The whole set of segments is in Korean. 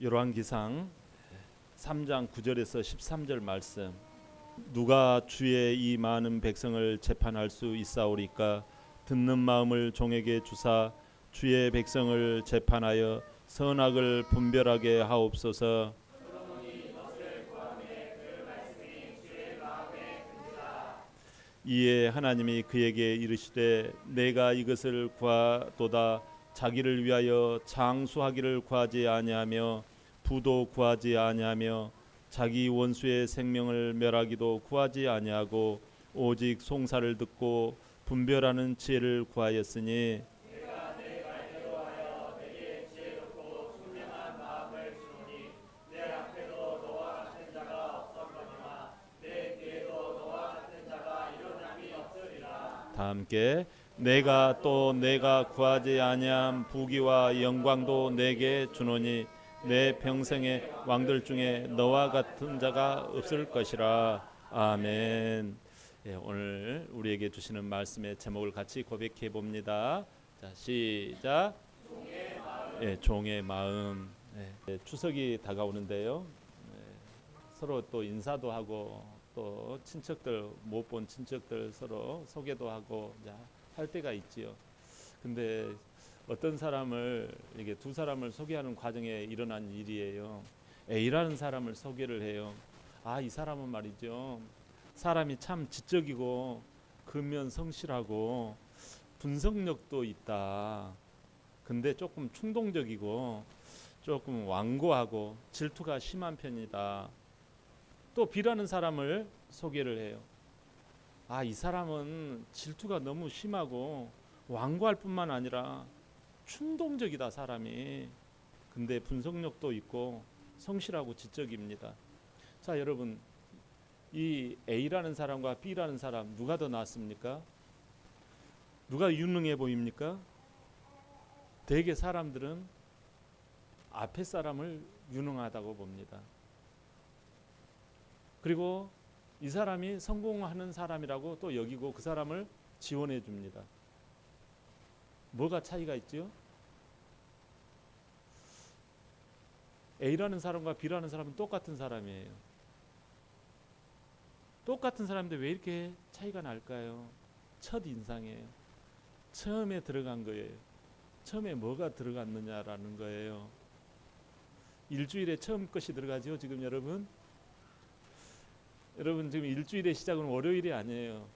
열왕기상 3장 9절에서 13절 말씀. 누가 주의 이 많은 백성을 재판할 수 있사오리까? 듣는 마음을 종에게 주사 주의 백성을 재판하여 선악을 분별하게 하옵소서. 이에 하나님이 그에게 이르시되 내가 이것을 구하도다. 자기를 위하여 장수하기를 구하지 아니하며 부도 구하지 아니하며 자기 원수의 생명을 멸하기도 구하지 아니하고 오직 송사를 듣고 분별하는 지혜를 구하였으니 다 함께 내가 또 내가 구하지 아니한 부귀와 영광도 내게 주노니 내 평생의 왕들 중에 너와 같은 자가 없을 것이라. 아멘. 오늘 우리에게 주시는 말씀의 제목을 같이 고백해 봅니다. 자, 시작. 종의 마음. 추석이 다가오는데요. 서로 또 인사도 하고 또 친척들 못 본 친척들 서로 소개도 하고 할 때가 있지요. 근데 어떤 사람을 이게 두 사람을 소개하는 과정에 일어난 일이에요. A라는 사람을 소개를 해요. 이 사람은 말이죠. 사람이 참 지적이고 근면 성실하고 분석력도 있다. 근데 조금 충동적이고 조금 완고하고 질투가 심한 편이다. 또 B라는 사람을 소개를 해요. 이 사람은 질투가 너무 심하고 완고할 뿐만 아니라 충동적이다 사람이. 근데 분석력도 있고 성실하고 지적입니다. 자, 여러분, 이 A라는 사람과 B라는 사람 누가 더 낫습니까? 누가 유능해 보입니까? 대개 사람들은 앞에 사람을 유능하다고 봅니다. 그리고 이 사람이 성공하는 사람이라고 또 여기고 그 사람을 지원해 줍니다. 뭐가 차이가 있죠? A라는 사람과 B라는 사람은 똑같은 사람이에요. 똑같은 사람인데 왜 이렇게 차이가 날까요? 첫 인상이에요. 처음에 들어간 거예요. 처음에 뭐가 들어갔느냐라는 거예요. 일주일에 처음 것이 들어가죠, 지금 여러분? 여러분 지금 일주일의 시작은 월요일이 아니에요.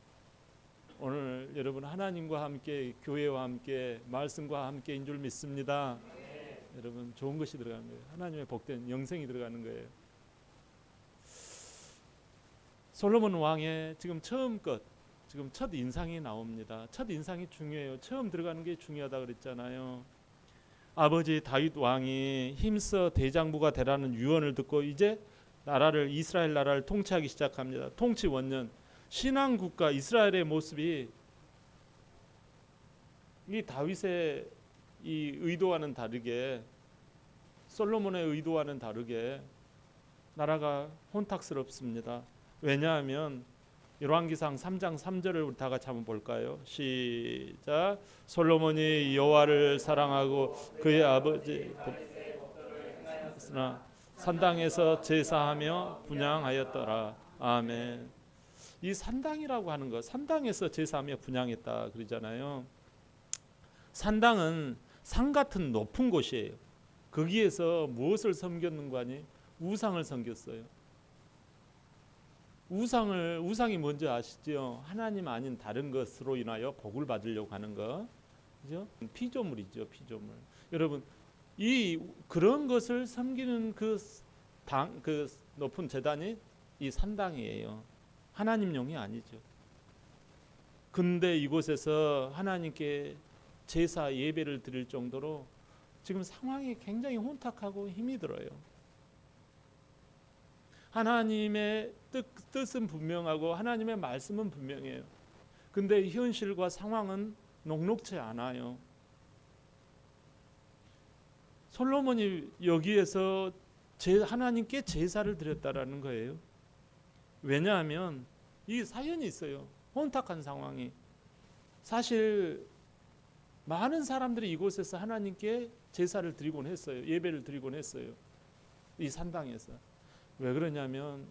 오늘 여러분 하나님과 함께 교회와 함께 말씀과 함께인 줄 믿습니다. 여러분 좋은 것이 들어가는 거예요. 하나님의 복된 영생이 들어가는 거예요. 솔로몬 왕의 지금 처음 것, 지금 첫 인상이 나옵니다. 첫 인상이 중요해요. 처음 들어가는 게 중요하다 그랬잖아요. 아버지 다윗 왕이 힘써 대장부가 되라는 유언을 듣고 이제 이스라엘 나라를 통치하기 시작합니다. 통치 원년, 신앙 국가 이스라엘의 모습이 이 다윗의 이 의도와는 다르게, 솔로몬의 의도와는 다르게 나라가 혼탁스럽습니다. 왜냐하면 열왕기상 3장 3절을 우리 다 같이 한번 볼까요? 시작. 솔로몬이 여호와를 사랑하고 그의 아버지 산당에서 제사하며 분향하였더라. 아멘. 이 산당이라고 하는 것, 산당에서 제사하며 분향했다 그러잖아요. 산당은 산 같은 높은 곳이에요. 거기에서 무엇을 섬겼는가 하니 우상을 섬겼어요. 우상이 뭔지 아시죠? 하나님 아닌 다른 것으로 인하여 복을 받으려고 하는 거, 그죠? 피조물이죠, 피조물. 여러분, 그런 것을 섬기는 그 높은 제단이 이 산당이에요. 하나님용이 아니죠. 근데 이곳에서 하나님께 제사 예배를 드릴 정도로 지금 상황이 굉장히 혼탁하고 힘이 들어요. 하나님의 뜻은 분명하고 하나님의 말씀은 분명해요. 근데 현실과 상황은 녹록지 않아요. 솔로몬이 여기에서 하나님께 제사를 드렸다라는 거예요. 왜냐하면 이 사연이 있어요. 혼탁한 상황이. 사실 많은 사람들이 이곳에서 하나님께 제사를 드리곤 했어요. 예배를 드리곤 했어요. 이 산당에서. 왜 그러냐면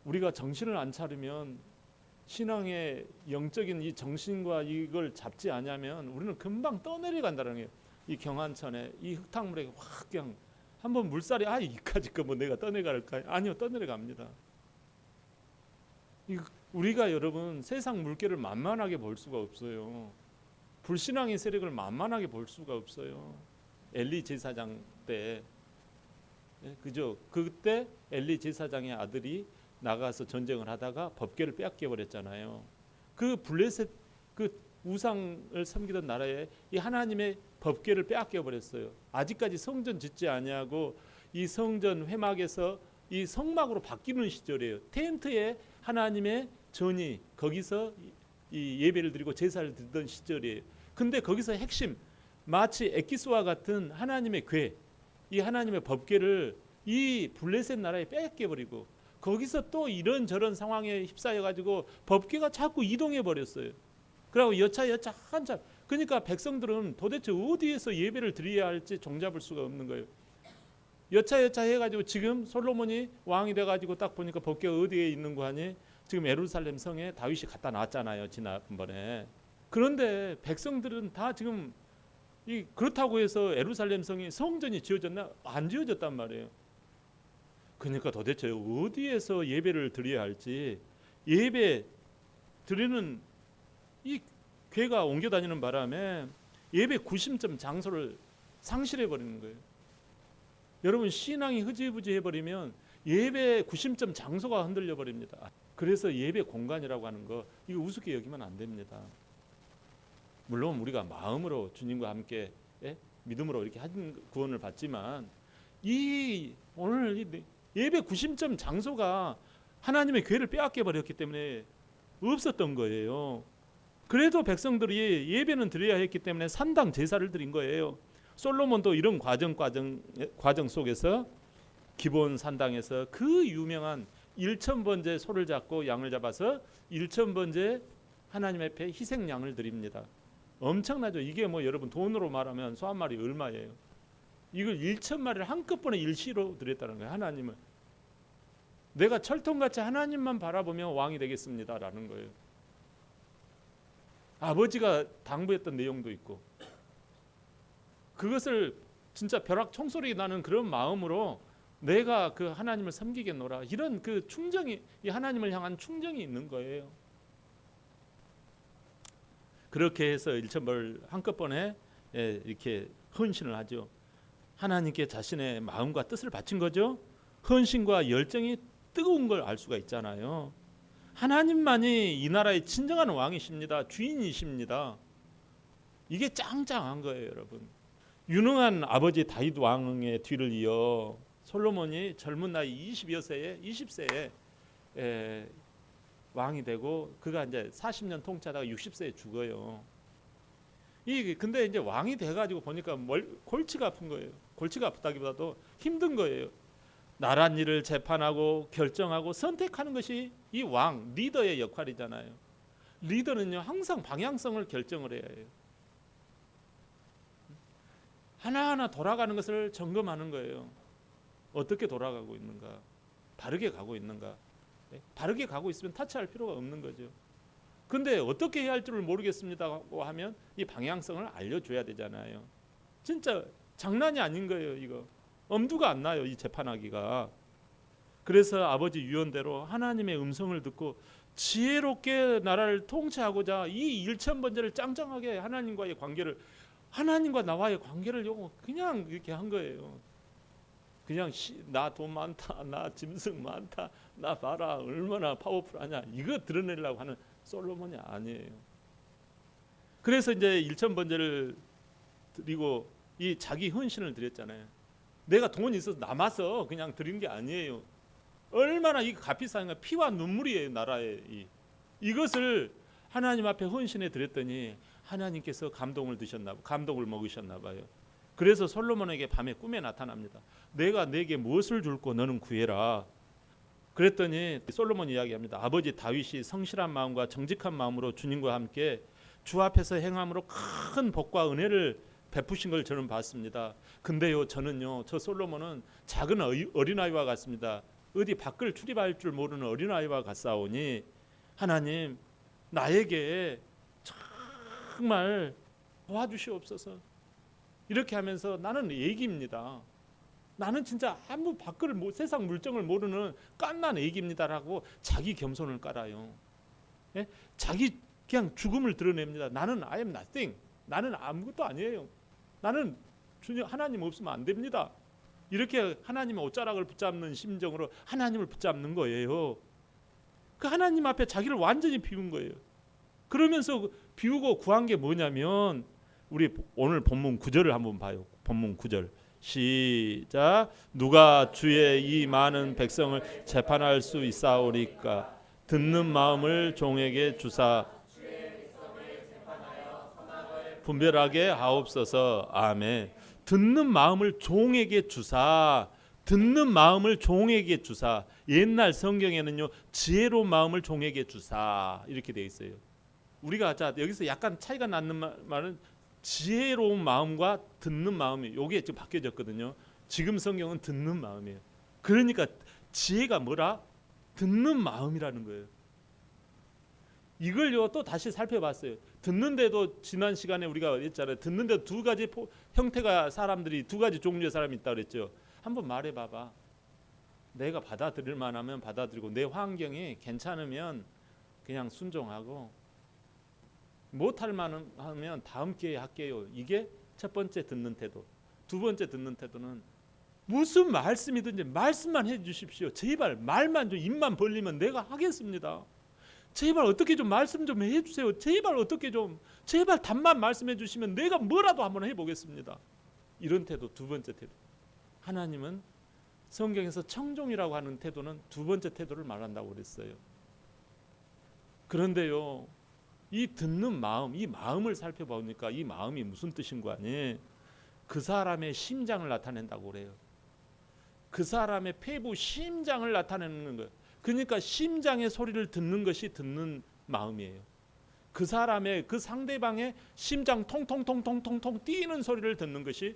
우리가 정신을 안 차리면 신앙의 영적인 이 정신과 이걸 잡지 않으면 우리는 금방 떠내려간다는 거예요. 이 경안천에 이 흙탕물에 확 그냥 한번 물살이 이까지 거 뭐 내가 떠내갈까? 아니요, 떠내려갑니다. 우리가 여러분 세상 물결을 만만하게 볼 수가 없어요. 불신앙의 세력을 만만하게 볼 수가 없어요. 엘리 제사장 때, 그죠? 그때 엘리 제사장의 아들이 나가서 전쟁을 하다가 법궤를 빼앗겨 버렸잖아요. 그 블레셋 그 우상을 섬기던 나라에 이 하나님의 법궤를 빼앗겨 버렸어요. 아직까지 성전 짓지 아니하고 이 성전 회막에서 이 성막으로 바뀌는 시절이에요. 텐트에 하나님의 전이 거기서 이 예배를 드리고 제사를 드리던 시절이에요. 근데 거기서 핵심 마치 엑기스와 같은 하나님의 궤, 이 하나님의 법궤를 이 블레셋 나라에 빼앗겨 버리고 거기서 또 이런저런 상황에 휩싸여 가지고 법궤가 자꾸 이동해 버렸어요. 그리고 여차 한참. 그러니까 백성들은 도대체 어디에서 예배를 드려야 할지 종잡을 수가 없는 거예요. 여차 해가지고 지금 솔로몬이 왕이 돼가지고 딱 보니까 법궤가 어디에 있는 거 하니 지금 예루살렘 성에 다윗이 갖다 놨잖아요, 지난번에. 그런데 백성들은 다 지금 그렇다고 해서 예루살렘 성이 성전이 지어졌나? 안 지어졌단 말이에요. 그러니까 도대체 어디에서 예배를 드려야 할지, 예배 드리는 이 궤가 옮겨 다니는 바람에 예배 구심점 장소를 상실해 버리는 거예요. 여러분, 신앙이 흐지부지 해버리면 예배 구심점 장소가 흔들려 버립니다. 그래서 예배 공간이라고 하는 거 이거 우습게 여기면 안 됩니다. 물론 우리가 마음으로 주님과 함께 믿음으로 이렇게 한 구원을 받지만 오늘 이 예배 구심점 장소가 하나님의 궤를 빼앗겨 버렸기 때문에 없었던 거예요. 그래도 백성들이 예배는 드려야 했기 때문에 산당 제사를 드린 거예요. 솔로몬도 이런 과정 속에서 기본 산당에서 그 유명한 1000번째 소를 잡고 양을 잡아서 1000번째 하나님 앞에 희생양을 드립니다. 엄청나죠. 이게 뭐 여러분 돈으로 말하면 소 한 마리 얼마예요? 이걸 1000마리를 한꺼번에 일시로 드렸다는 거예요. 하나님은 내가 철통같이 하나님만 바라보면 왕이 되겠습니다라는 거예요. 아버지가 당부했던 내용도 있고 그것을 진짜 벼락 총소리 나는 그런 마음으로 내가 그 하나님을 섬기겠노라, 이런 그 충정이, 이 하나님을 향한 충정이 있는 거예요. 그렇게 해서 1000벌 한꺼번에 이렇게 헌신을 하죠. 하나님께 자신의 마음과 뜻을 바친 거죠. 헌신과 열정이 뜨거운 걸 알 수가 있잖아요. 하나님만이 이 나라의 진정한 왕이십니다. 주인이십니다. 이게 짱짱한 거예요, 여러분. 유능한 아버지 다윗 왕의 뒤를 이어 솔로몬이 젊은 나이 20세에 왕이 되고 그가 이제 40년 통치하다가 60세에 죽어요. 근데 이제 왕이 돼가지고 보니까 골치가 아픈 거예요. 골치가 아프다기보다도 힘든 거예요. 나란 일을 재판하고 결정하고 선택하는 것이 이 왕, 리더의 역할이잖아요. 리더는요 항상 방향성을 결정을 해야 해요. 하나하나 돌아가는 것을 점검하는 거예요. 어떻게 돌아가고 있는가, 바르게 가고 있는가. 바르게 가고 있으면 타치할 필요가 없는 거죠. 근데 어떻게 해야 할 줄을 모르겠습니다고 하면 이 방향성을 알려줘야 되잖아요. 진짜 장난이 아닌 거예요. 이거 엄두가 안 나요, 이 재판하기가. 그래서 아버지 유언대로 하나님의 음성을 듣고 지혜롭게 나라를 통치하고자 이 1000번째를 짱짱하게 하나님과의 관계를, 하나님과 나와의 관계를 그냥 이렇게 한 거예요. 그냥 나 돈 많다, 나 짐승 많다, 나 봐라 얼마나 파워풀하냐, 이거 드러내려고 하는 솔로몬이 아니에요. 그래서 이제 1000번째를 드리고 이 자기 헌신을 드렸잖아요. 내가 돈이 있어서 남아서 그냥 드린 게 아니에요. 얼마나 이 값비싼가, 피와 눈물이에요. 나라에 이것을 하나님 앞에 헌신해 드렸더니 하나님께서 감동을 먹으셨나 봐요. 그래서 솔로몬에게 밤에 꿈에 나타납니다. 내가 내게 무엇을 줄고 너는 구해라. 그랬더니 솔로몬이 이야기합니다. 아버지 다윗이 성실한 마음과 정직한 마음으로 주님과 함께 주 앞에서 행함으로 큰 복과 은혜를 베푸신 걸 저는 봤습니다. 근데요, 저는요, 저 솔로몬은 작은 어린아이와 같습니다. 어디 밖을 출입할 줄 모르는 어린아이와 같사오니 하나님 나에게 정말 도와주시옵소서. 이렇게 하면서 나는 애기입니다. 나는 진짜 아무 밖을 세상 물정을 모르는 깐난 애기입니다라고 자기 겸손을 깔아요. 예? 자기 그냥 죽음을 드러냅니다. 나는 I am nothing. 나는 아무것도 아니에요. 나는 주님 하나님 없으면 안 됩니다. 이렇게 하나님의 옷자락을 붙잡는 심정으로 하나님을 붙잡는 거예요. 그 하나님 앞에 자기를 완전히 비운 거예요. 그러면서 비우고 구한 게 뭐냐면 우리 오늘 본문 9절을 한번 봐요. 본문 9절 시작. 누가 주의 이 많은 백성을 재판할 수 있사오리까. 듣는 마음을 종에게 주사 분별하게 하옵소서. 아멘. 듣는 마음을 종에게 주사. 듣는 마음을 종에게 주사. 옛날 성경에는요, 지혜로운 마음을 종에게 주사 이렇게 돼 있어요. 우리가 자 여기서 약간 차이가 나는 말은 지혜로운 마음과 듣는 마음이 이게 지금 바뀌어졌거든요. 지금 성경은 듣는 마음이에요. 그러니까 지혜가 뭐라? 듣는 마음이라는 거예요. 이걸요 또 다시 살펴봤어요. 듣는데도 지난 시간에 우리가 했잖아요. 듣는데 두 가지 형태가 사람들이 두 가지 종류의 사람이 있다 그랬죠. 한번 말해봐봐. 내가 받아들일 만하면 받아들이고 내 환경이 괜찮으면 그냥 순종하고 못할 만하면 다음 기회에 할게요. 이게 첫 번째 듣는 태도. 두 번째 듣는 태도는 무슨 말씀이든지 말씀만 해주십시오. 제발 말만 좀 입만 벌리면 내가 하겠습니다. 제발 어떻게 좀 말씀 좀 해주세요. 제발 어떻게 좀 제발 답만 말씀해 주시면 내가 뭐라도 한번 해보겠습니다. 이런 태도 두 번째 태도. 하나님은 성경에서 청종이라고 하는 태도는 두 번째 태도를 말한다고 그랬어요. 그런데요, 이 듣는 마음, 이 마음을 살펴보니까 이 마음이 무슨 뜻인 거 아니? 그 사람의 심장을 나타낸다고 그래요. 그 사람의 폐부 심장을 나타내는 거예요. 그러니까 심장의 소리를 듣는 것이 듣는 마음이에요. 그 사람의 그 상대방의 심장 통통통통통통 뛰는 소리를 듣는 것이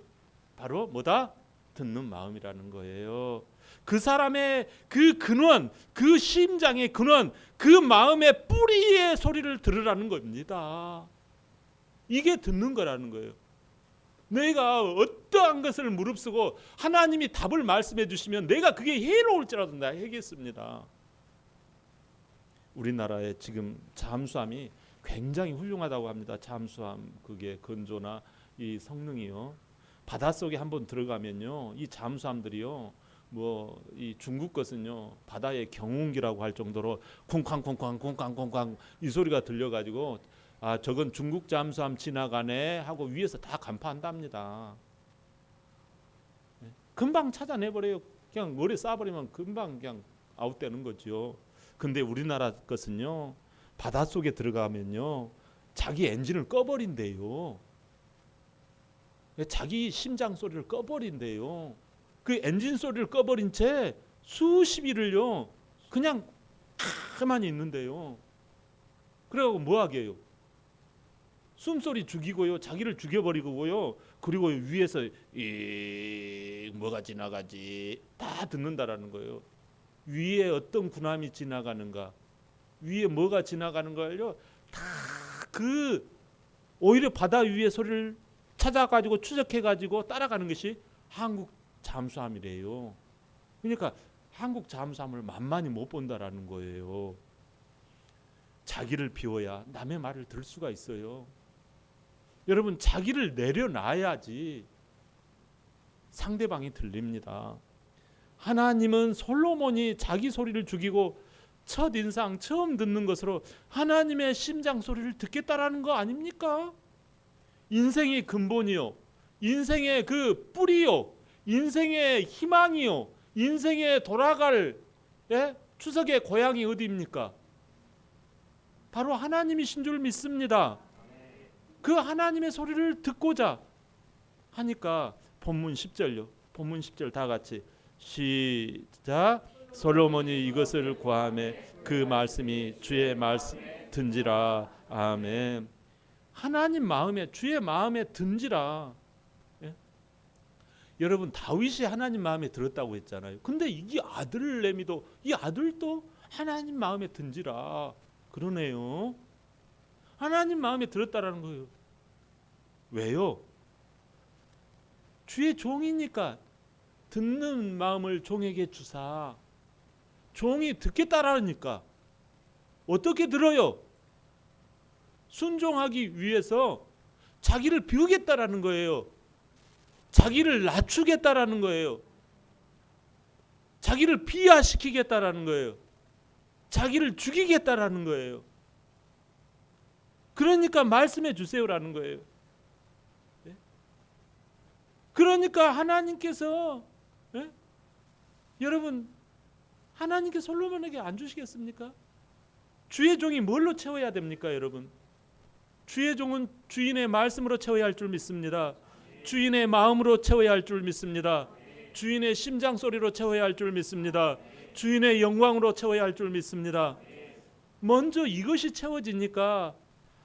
바로 뭐다? 듣는 마음이라는 거예요. 그 사람의 그 근원, 그 심장의 근원, 그 마음의 뿌리의 소리를 들으라는 겁니다. 이게 듣는 거라는 거예요. 내가 어떠한 것을 무릅쓰고 하나님이 답을 말씀해 주시면 내가 그게 해로울지라도 나 하겠습니다. 우리나라에 지금 잠수함이 굉장히 훌륭하다고 합니다. 잠수함 그게 건조나 이 성능이요. 바닷속에 한번 들어가면요, 이 잠수함들이요, 뭐 이 중국 것은요 바다의 경운기라고 할 정도로 쿵쾅쿵쾅 쿵쾅쿵쾅 이 소리가 들려가지고 아 저건 중국 잠수함 지나가네 하고 위에서 다 간파한답니다. 금방 찾아내버려요. 그냥 머리에 쏴버리면 금방 그냥 아웃되는 거죠. 근데 우리나라 것은요 바닷속에 들어가면요 자기 엔진을 꺼버린대요. 자기 심장 소리를 꺼버린대요. 그 엔진 소리를 꺼버린 채 수십 일을요 그냥 가만히 있는데요. 그래갖고 뭐 하게요? 숨소리 죽이고요, 자기를 죽여버리고요, 그리고 위에서 이 뭐가 지나가지 다 듣는다라는 거예요. 위에 어떤 군함이 지나가는가, 위에 뭐가 지나가는 걸요 다 그 오히려 바다 위의 소리를 찾아가지고 추적해가지고 따라가는 것이 한국 잠수함이래요. 그러니까 한국 잠수함을 만만히 못 본다라는 거예요. 자기를 비워야 남의 말을 들을 수가 있어요. 여러분 자기를 내려놔야지 상대방이 들립니다. 하나님은 솔로몬이 자기 소리를 죽이고 첫인상 처음 듣는 것으로 하나님의 심장 소리를 듣겠다라는 거 아닙니까? 인생의 근본이요, 인생의 그 뿌리요, 인생의 희망이요, 인생의 돌아갈 추석의 고향이 어디입니까? 바로 하나님이신 줄 믿습니다. 그 하나님의 소리를 듣고자 하니까 본문 10절요. 본문 10절 다 같이 시작. 솔로몬이 이것을 구하매 그 말씀이 주의 말씀 든지라. 아멘. 하나님 마음에 주의 마음에 든지라. 여러분 다윗이 하나님 마음에 들었다고 했잖아요. 근데 이 아들을 내미도 이 아들도 하나님 마음에 든지라 그러네요. 하나님 마음에 들었다라는 거예요. 왜요? 주의 종이니까 듣는 마음을 종에게 주사. 종이 듣겠다라니까 어떻게 들어요? 순종하기 위해서 자기를 비우겠다라는 거예요. 자기를 낮추겠다라는 거예요. 자기를 비하시키겠다라는 거예요. 자기를 죽이겠다라는 거예요. 그러니까 말씀해 주세요라는 거예요. 그러니까 하나님께서 여러분 하나님께 솔로몬에게 안 주시겠습니까? 주의 종이 뭘로 채워야 됩니까, 여러분? 주의 종은 주인의 말씀으로 채워야 할 줄 믿습니다. 주인의 마음으로 채워야 할 줄 믿습니다. 주인의 심장 소리로 채워야 할 줄 믿습니다. 주인의 영광으로 채워야 할 줄 믿습니다. 먼저 이것이 채워지니까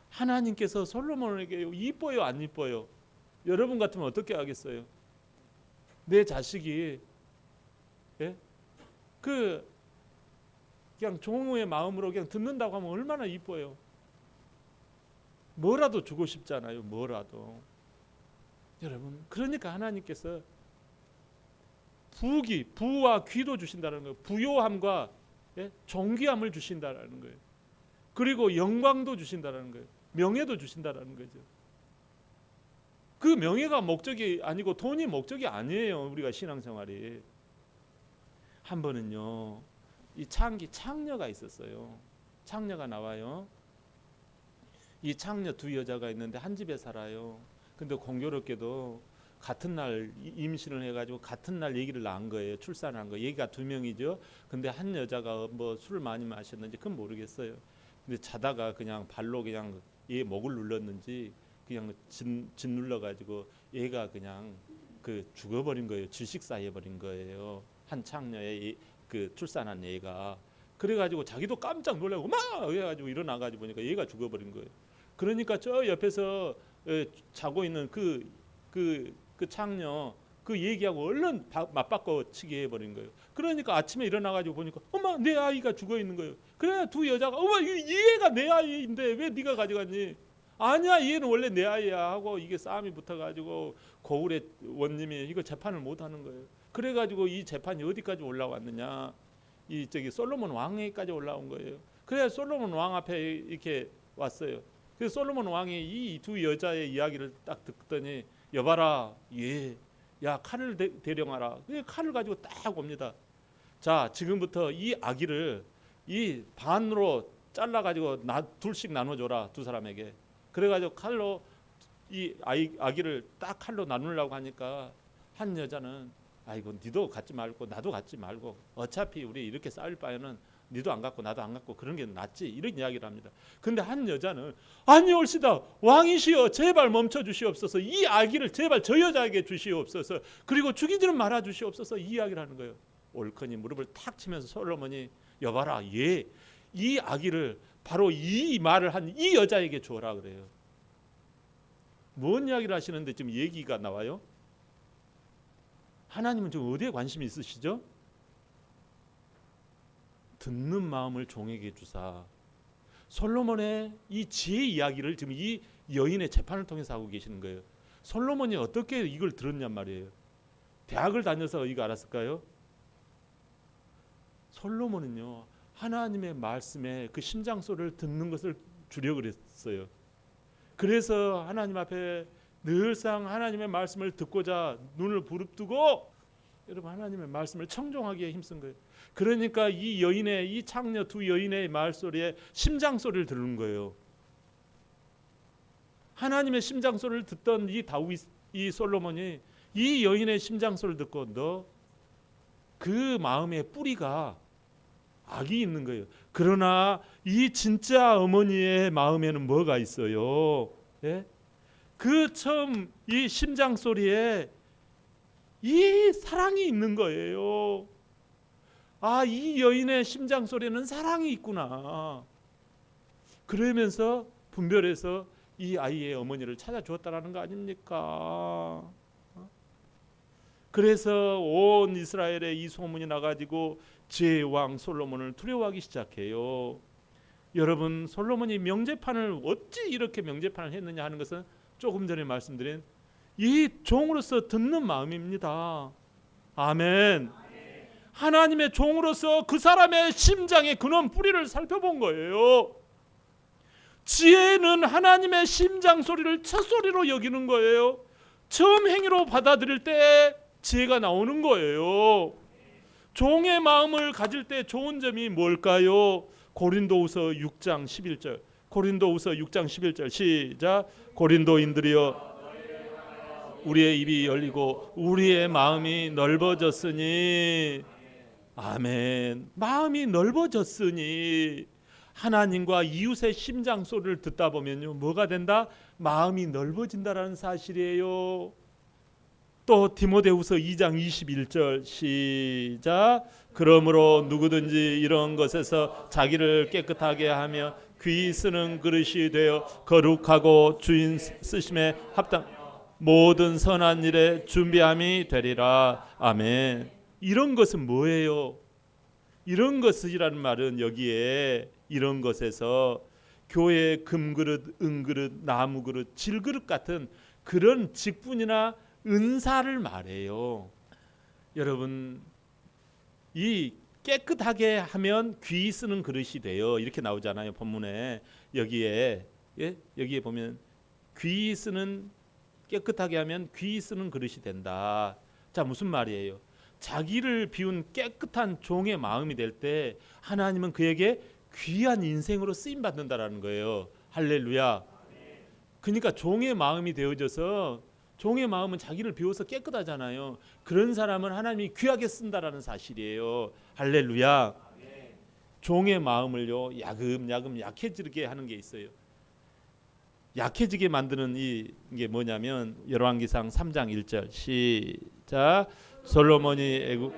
하나님께서 솔로몬에게 이뻐요, 안 이뻐요? 여러분 같으면 어떻게 하겠어요? 내 자식이 그냥 종의 마음으로 그냥 듣는다고 하면 얼마나 이뻐요. 뭐라도 주고 싶잖아요. 뭐라도. 여러분, 그러니까 하나님께서 부와 귀도 주신다는 거예요. 부요함과 존귀함을 주신다는 거예요. 그리고 영광도 주신다는 거예요. 명예도 주신다는 거죠. 그 명예가 목적이 아니고 돈이 목적이 아니에요. 우리가 신앙생활이. 한 번은요, 이 창녀가 있었어요. 창녀가 나와요. 이 창녀 두 여자가 있는데 한 집에 살아요. 근데 공교롭게도 같은 날 임신을 해가지고 같은 날 얘기를 낳은 거예요. 출산한 거. 얘기가 두 명이죠. 근데 한 여자가 뭐 술을 많이 마셨는지 그건 모르겠어요. 근데 자다가 그냥 발로 그냥 얘 목을 눌렀는지 그냥 짓눌러가지고 얘가 그냥 그 죽어버린 거예요. 질식사해버린 거예요. 한 창녀의 그 출산한 얘가. 그래가지고 자기도 깜짝 놀라고 막 해가지고 일어나가지고 보니까 얘가 죽어버린 거예요. 그러니까 저 옆에서 자고 있는 그 창녀 그 얘기하고 얼른 맞바꿔 치게 해버린 거예요. 그러니까 아침에 일어나가지고 보니까 엄마 내 아이가 죽어 있는 거예요. 그래 두 여자가 엄마 이 애가 내 아이인데 왜 네가 가져갔니? 아니야 얘는 원래 내 아이야 하고 이게 싸움이 붙어가지고 고을의 원님이 이거 재판을 못 하는 거예요. 그래가지고 이 재판이 어디까지 올라왔느냐? 이 저기 솔로몬 왕에까지 올라온 거예요. 그래야 솔로몬 왕 앞에 이렇게 왔어요. 그래서 솔로몬 왕이 이 두 여자의 이야기를 딱 듣더니 여봐라, 야 칼을 대령하라. 칼을 가지고 딱 옵니다. 자 지금부터 이 아기를 이 반으로 잘라가지고 둘씩 나눠줘라 두 사람에게. 그래가지고 칼로 이 아기를 딱 칼로 나누려고 하니까 한 여자는 아이고 니도 갖지 말고 나도 갖지 말고 어차피 우리 이렇게 싸울 바에는 니도 안 갖고 나도 안 갖고 그런 게 낫지 이런 이야기를 합니다. 근데 한 여자는 아니올시다 왕이시여 제발 멈춰 주시옵소서. 이 아기를 제발 저 여자에게 주시옵소서. 그리고 죽이지는 말아 주시옵소서. 이 이야기를 하는 거예요. 옳거니 무릎을 탁 치면서 솔로몬이 여봐라 이 아기를 바로 이 말을 한 이 여자에게 주어라 그래요. 뭔 이야기를 하시는데 지금 얘기가 나와요? 하나님은 지금 어디에 관심이 있으시죠? 듣는 마음을 종에게 주사. 솔로몬의 이 지혜 이야기를 지금 이 여인의 재판을 통해서 하고 계시는 거예요. 솔로몬이 어떻게 이걸 들었냔 말이에요. 대학을 다녀서 이거 알았을까요? 솔로몬은요 하나님의 말씀에 그 심장 소리를 듣는 것을 주려 그랬어요. 그래서 하나님 앞에 늘상 하나님의 말씀을 듣고자 눈을 부릅뜨고 여러분 하나님의 말씀을 청종하기에 힘쓴 거예요. 그러니까 이 창녀 두 여인의 말소리에 심장 소리를 들은 거예요. 하나님의 심장 소리를 듣던 이 솔로몬이 이 여인의 심장 소리를 듣고 너 그 마음의 뿌리가 악이 있는 거예요. 그러나 이 진짜 어머니의 마음에는 뭐가 있어요? 예? 그 처음 이 심장 소리에 이 사랑이 있는 거예요. 아, 이 여인의 심장 소리에는 사랑이 있구나. 그러면서 분별해서 이 아이의 어머니를 찾아주었다라는 거 아닙니까? 그래서 온 이스라엘에 이 소문이 나가지고 지혜의 왕 솔로몬을 두려워하기 시작해요. 여러분, 솔로몬이 명제판을 어찌 이렇게 명제판을 했느냐 하는 것은 조금 전에 말씀드린 이 종으로서 듣는 마음입니다. 아멘. 하나님의 종으로서 그 사람의 심장의 근원 뿌리를 살펴본 거예요. 지혜는 하나님의 심장 소리를 첫 소리로 여기는 거예요. 처음 행위로 받아들일 때 지혜가 나오는 거예요. 종의 마음을 가질 때 좋은 점이 뭘까요? 고린도후서 6장 11절. 고린도후서 6장 11절 시작. 고린도인들이여 우리의 입이 열리고 우리의 마음이 넓어졌으니 아멘. 마음이 넓어졌으니 하나님과 이웃의 심장 소리를 듣다 보면요 뭐가 된다? 마음이 넓어진다라는 사실이에요. 또 디모데후서 2장 21절 시작. 그러므로 누구든지 이런 것에서 자기를 깨끗하게 하며 귀 쓰는 그릇이 되어 거룩하고 주인 쓰심에 합당 모든 선한 일에 준비함이 되리라. 아멘. 이런 것은 뭐예요? 이런 것이라는 말은 여기에 이런 것에서 교회의 금그릇, 은그릇, 나무그릇, 질그릇 같은 그런 직분이나 은사를 말해요. 여러분, 이 깨끗하게 하면 귀 쓰는 그릇이 돼요. 이렇게 나오잖아요. 본문에 여기에 여기에 보면 귀 쓰는 깨끗하게 하면 귀 쓰는 그릇이 된다. 자, 무슨 말이에요? 자기를 비운 깨끗한 종의 마음이 될 때 하나님은 그에게 귀한 인생으로 쓰임 받는다라는 거예요. 할렐루야. 그러니까 종의 마음이 되어져서 종의 마음은 자기를 비워서 깨끗하잖아요. 그런 사람은 하나님이 귀하게 쓴다라는 사실이에요. 할렐루야. 종의 마음을요 야금야금 약해지게 하는 게 있어요. 약해지게 만드는 이게 뭐냐면 열왕기상 3장 1절 시작. 솔로몬이 애굽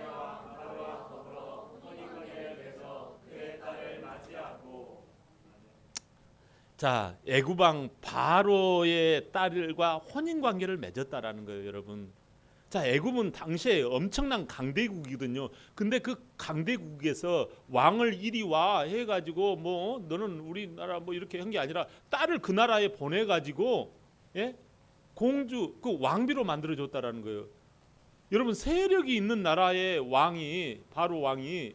자, 애굽왕 바로의 딸과 혼인 관계를 맺었다라는 거예요, 여러분. 자, 애굽은 당시에 엄청난 강대국이거든요. 근데 그 강대국에서 왕을 이리 와 해가지고 뭐 너는 우리나라 뭐 이렇게 한 게 아니라 딸을 그 나라에 보내가지고 공주 그 왕비로 만들어줬다라는 거예요. 여러분, 세력이 있는 나라의 왕이 바로 왕이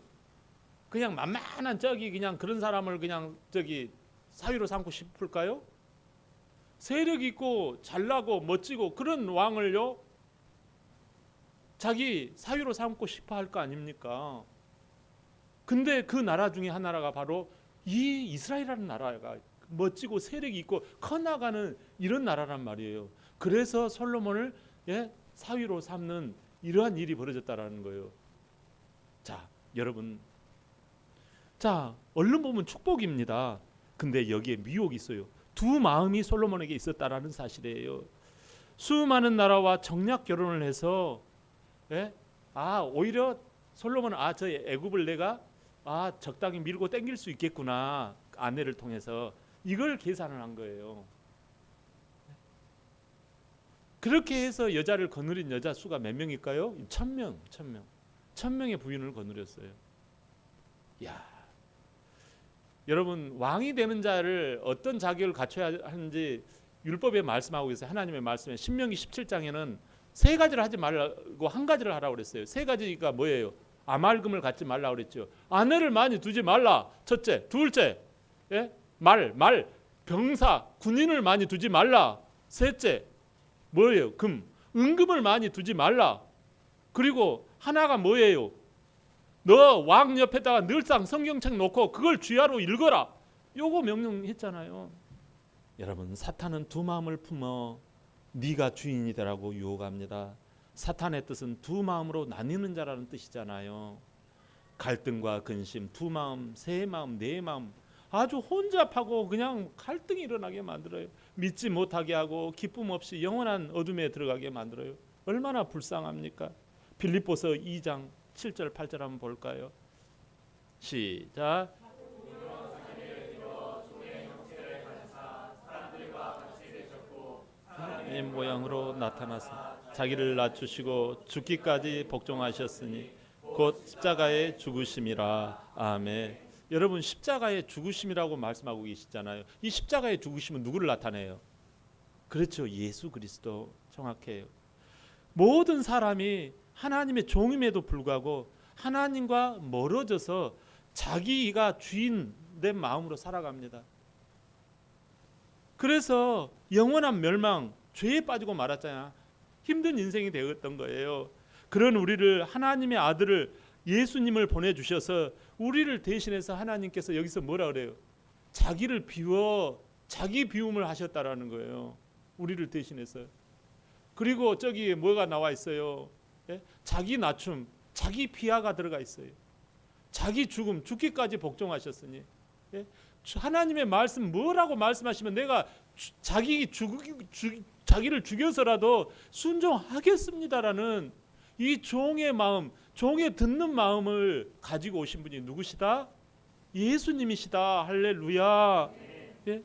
그냥 만만한 저기 그냥 그런 사람을 그냥 저기 사위로 삼고 싶을까요? 세력 있고 잘나고 멋지고 그런 왕을요 자기 사위로 삼고 싶어 할 거 아닙니까? 근데 그 나라 중에 한 나라가 바로 이 이스라엘이라는 나라가 멋지고 세력이 있고 커나가는 이런 나라란 말이에요. 그래서 솔로몬을 사위로 삼는 이러한 일이 벌어졌다라는 거예요. 자, 여러분, 자 얼른 보면 축복입니다. 근데 여기에 미혹이 있어요. 두 마음이 솔로몬에게 있었다라는 사실이에요. 수많은 나라와 정략 결혼을 해서 오히려 솔로몬은 저 애굽을 내가 적당히 밀고 땡길 수 있겠구나. 아내를 통해서 이걸 계산을 한 거예요. 그렇게 해서 여자를 거느린 여자 수가 몇 명일까요? 1000명. 1000명의 부인을 거느렸어요. 야, 여러분, 왕이 되는 자를 어떤 자격을 갖춰야 하는지 율법에 말씀하고 있어요. 하나님의 말씀에 신명기 17장에는 세 가지를 하지 말고 한 가지를 하라고 그랬어요. 세 가지가 뭐예요? 아말금을 갖지 말라고 그랬죠. 아내를 많이 두지 말라. 첫째. 둘째, 병사, 군인을 많이 두지 말라. 셋째, 뭐예요? 은금을 많이 두지 말라. 그리고 하나가 뭐예요? 너 왕 옆에다가 늘상 성경책 놓고 그걸 주야로 읽어라. 요거 명령했잖아요. 여러분, 사탄은 두 마음을 품어 네가 주인이 되라고 유혹합니다. 사탄의 뜻은 두 마음으로 나뉘는 자라는 뜻이잖아요. 갈등과 근심, 두 마음, 세 마음, 네 마음, 아주 혼잡하고 그냥 갈등이 일어나게 만들어요. 믿지 못하게 하고 기쁨 없이 영원한 어둠에 들어가게 만들어요. 얼마나 불쌍합니까? 빌립보서 2장 7절 8절 한번 볼까요? 시작. 사람의 모양으로 나타나서 자기를 낮추시고 죽기까지 복종하셨으니 곧 십자가의 죽으심이라. 아멘. 여러분, 십자가의 죽으심이라고 말씀하고 계시잖아요. 이 십자가의 죽으심은 누구를 나타내요? 그렇죠, 예수 그리스도. 정확해요. 모든 사람이 하나님의 종임에도 불구하고 하나님과 멀어져서 자기가 주인 된 마음으로 살아갑니다. 그래서 영원한 멸망, 죄에 빠지고 말았잖아. 힘든 인생이 되었던 거예요. 그런 우리를, 하나님의 아들을, 예수님을 보내주셔서 우리를 대신해서 하나님께서 여기서 뭐라 그래요? 자기를 비워, 자기 비움을 하셨다라는 거예요. 우리를 대신해서. 그리고 저기 뭐가 나와 있어요? 예? 자기 낮춤, 자기 피하가 들어가 있어요. 자기 죽음, 죽기까지 복종하셨으니. 예? 하나님의 말씀 뭐라고 말씀하시면 내가 자기를 죽여서라도 순종하겠습니다라는 이 종의 마음, 종의 듣는 마음을 가지고 오신 분이 누구시다? 예수님이시다. 할렐루야. 예?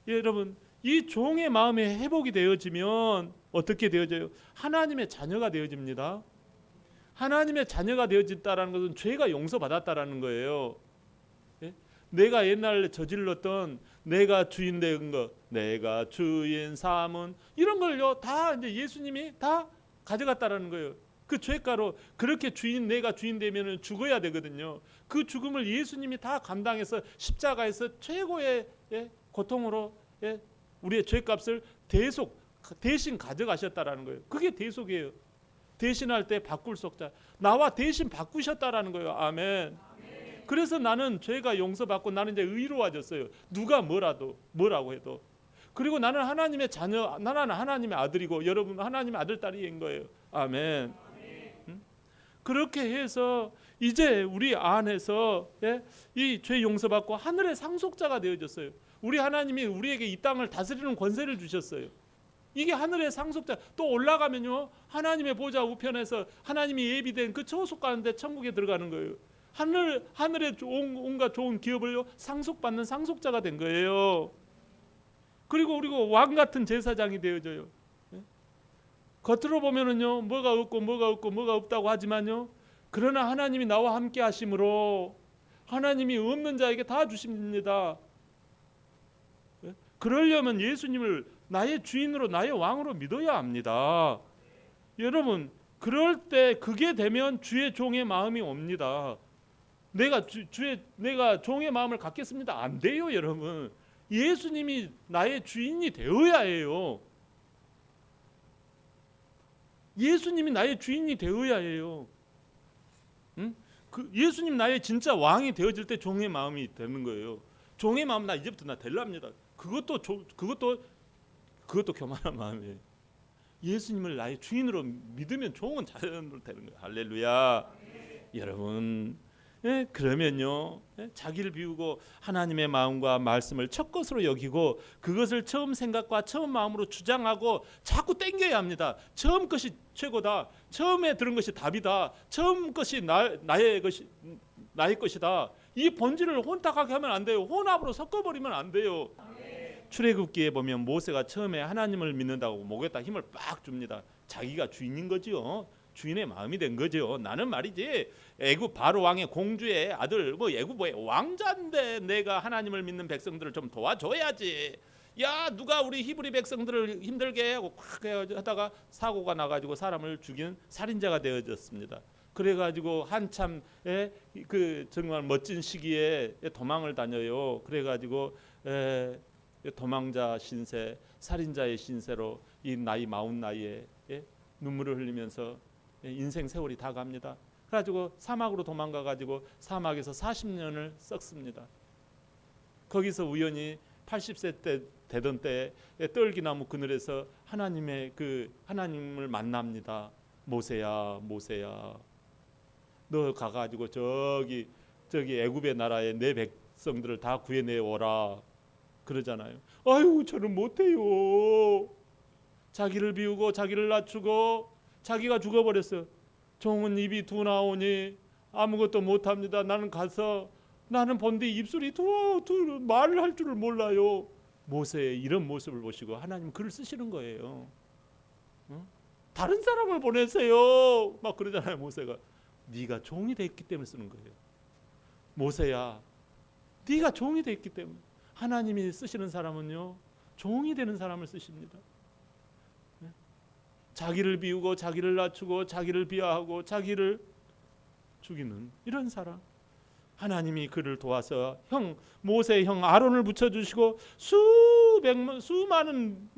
예, 여러분, 이 종의 마음이 회복이 되어지면 어떻게 되어져요? 하나님의 자녀가 되어집니다. 하나님의 자녀가 되어졌다는 것은 죄가 용서받았다라는 거예요. 예? 내가 옛날에 저질렀던, 내가 주인 된 것, 내가 주인 삼은, 이런 걸요 다 이제 예수님이 다 가져갔다라는 거예요. 그 죄가로. 그렇게 내가 주인 되면은 죽어야 되거든요. 그 죽음을 예수님이 다 감당해서 십자가에서 최고의 고통으로 우리의 죄값을 대신 가져가셨다라는 거예요. 그게 대속이에요. 대신할 때 바꿀 속자, 나와 대신 바꾸셨다라는 거예요. 아멘. 그래서 나는 죄가 용서받고 나는 이제 의로워졌어요. 누가 뭐라고 해도. 그리고 나는 하나님의 자녀, 나는 하나님의 아들이고 여러분 하나님의 아들 딸인 거예요. 아멘. 그렇게 해서 이제 우리 안에서 이 죄 용서받고 하늘의 상속자가 되어졌어요. 우리 하나님이 우리에게 이 땅을 다스리는 권세를 주셨어요. 이게 하늘의 상속자. 또 올라가면요 하나님의 보좌 우편에서 하나님이 예비된 그 처소속 가는데 천국에 들어가는 거예요. 하늘의 온갖 좋은 기업을요 상속받는 상속자가 된 거예요. 그리고 왕 같은 제사장이 되어져요. 겉으로 보면은요 뭐가 없다고 하지만요, 그러나 하나님이 나와 함께 하심으로 하나님이 없는 자에게 다 주십니다. 그러려면 예수님을 나의 주인으로, 나의 왕으로 믿어야 합니다. 여러분, 그럴 때 그게 되면 주의 종의 마음이 옵니다. 내가 종의 마음을 갖겠습니다. 안 돼요, 여러분. 예수님이 나의 주인이 되어야 해요. 예수님이 나의 주인이 되어야 해요. 응? 예수님 나의 진짜 왕이 되어질 때 종의 마음이 되는 거예요. 종의 마음 나 이제부터 나 되려합니다. 그것도 교만한 마음이에요. 예수님을 나의 주인으로 믿으면 종은 자연으로 되는 거예요. 할렐루야. 여러분, 그러면요 자기를 비우고 하나님의 마음과 말씀을 첫 것으로 여기고 그것을 처음 생각과 처음 마음으로 주장하고 자꾸 땡겨야 합니다. 처음 것이 최고다. 처음에 들은 것이 답이다. 처음 것이 나의 것이다. 이 본질을 혼탁하게 하면 안 돼요. 혼합으로 섞어버리면 안 돼요. 출애굽기에 보면 모세가 처음에 하나님을 믿는다고 목에다 힘을 빡 줍니다. 자기가 주인인 거지요. 주인의 마음이 된 거죠. 나는 말이지 애굽 바로 왕의 공주의 아들, 애굽의 왕자인데 내가 하나님을 믿는 백성들을 좀 도와줘야지. 야, 누가 우리 히브리 백성들을 힘들게 하고 콱 하다가 사고가 나가지고 사람을 죽인 살인자가 되어졌습니다. 그래가지고 한참 그 정말 멋진 시기에 도망을 다녀요. 그래가지고 도망자 신세, 살인자의 신세로 이 나이 마흔 나이에 눈물을 흘리면서 인생 세월이 다 갑니다. 그래가지고 사막으로 도망가가지고 사막에서 40년을 썩습니다. 거기서 우연히 80세 때 되던 때에 떨기나무 그늘에서 하나님을 만납니다. 모세야, 너 가가지고 저기 애굽의 나라에 내 백성들을 다 구해내 오라 그러잖아요. 아유, 저는 못해요. 자기를 비우고 자기를 낮추고 자기가 죽어버렸어요. 종은 입이 두 나오니 아무것도 못합니다. 나는 가서 나는 본디 입술이 두 말을 할 줄을 몰라요. 모세의 이런 모습을 보시고 하나님 글을 쓰시는 거예요. 다른 사람을 보내세요. 막 그러잖아요. 모세가 네가 종이 됐기 때문에 쓰는 거예요. 모세야, 네가 종이 됐기 때문에. 하나님이 쓰시는 사람은요, 종이 되는 사람을 쓰십니다. 자기를 비우고 자기를 낮추고 자기를 비하하고 자기를 죽이는 이런 사람. 하나님이 그를 도와서 모세의 형 아론을 붙여주시고 수많은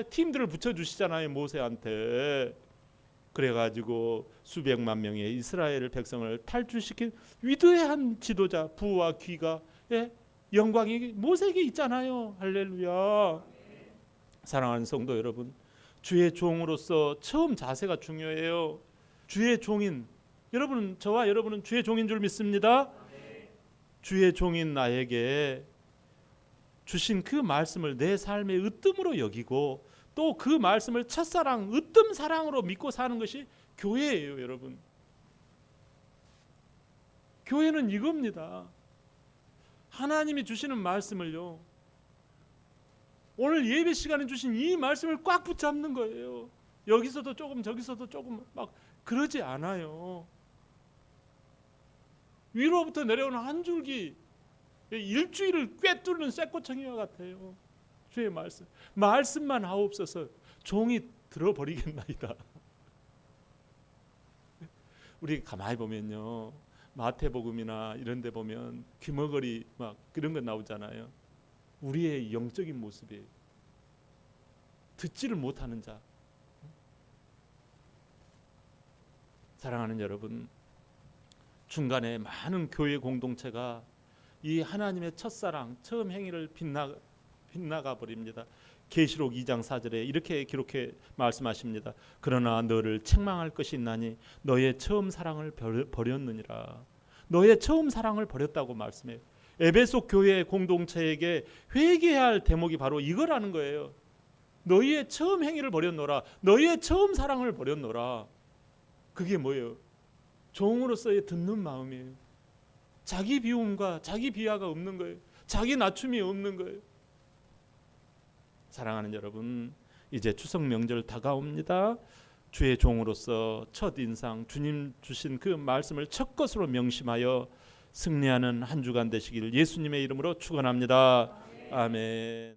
팀들을 붙여주시잖아요. 모세한테. 그래가지고 수백만 명의 이스라엘 백성을 탈출시킨 위대한 지도자, 부와 귀가, 영광이 모세에게 있잖아요. 할렐루야. 사랑하는 성도 여러분, 주의 종으로서 처음 자세가 중요해요. 주의 종인 여러분, 저와 여러분은 주의 종인 줄 믿습니다. 주의 종인 나에게 주신 그 말씀을 내 삶의 으뜸으로 여기고 또 그 말씀을 첫사랑, 으뜸 사랑으로 믿고 사는 것이 교회예요, 여러분. 교회는 이겁니다. 하나님이 주시는 말씀을요, 오늘 예배 시간에 주신 이 말씀을 꽉 붙잡는 거예요. 여기서도 조금 저기서도 조금 막 그러지 않아요. 위로부터 내려오는 한 줄기, 일주일을 꿰뚫는 쇠꼬챙이와 같아요. 주의 말씀만 하옵소서. 종이 들어버리겠나이다. 우리 가만히 보면요, 마태복음이나 이런 데 보면 귀머거리 막 그런 거 나오잖아요. 우리의 영적인 모습이에요. 듣지를 못하는 자. 사랑하는 여러분, 중간에 많은 교회 공동체가 이 하나님의 첫사랑, 처음 행위를 빗나가 버립니다. 계시록 2장 4절에 이렇게 기록해 말씀하십니다. 그러나 너를 책망할 것이 있나니 너의 처음 사랑을 버렸느니라. 너의 처음 사랑을 버렸다고 말씀해요. 에베소 교회 공동체에게 회개해야 할 대목이 바로 이거라는 거예요. 너희의 처음 행위를 버렸노라. 너희의 처음 사랑을 버렸노라. 그게 뭐예요? 종으로서의 듣는 마음이에요. 자기 비움과 자기 비하가 없는 거예요. 자기 낮춤이 없는 거예요. 사랑하는 여러분, 이제 추석 명절 다가옵니다. 주의 종으로서 첫 인상, 주님 주신 그 말씀을 첫 것으로 명심하여 승리하는 한 주간 되시길 예수님의 이름으로 축원합니다. 아멘.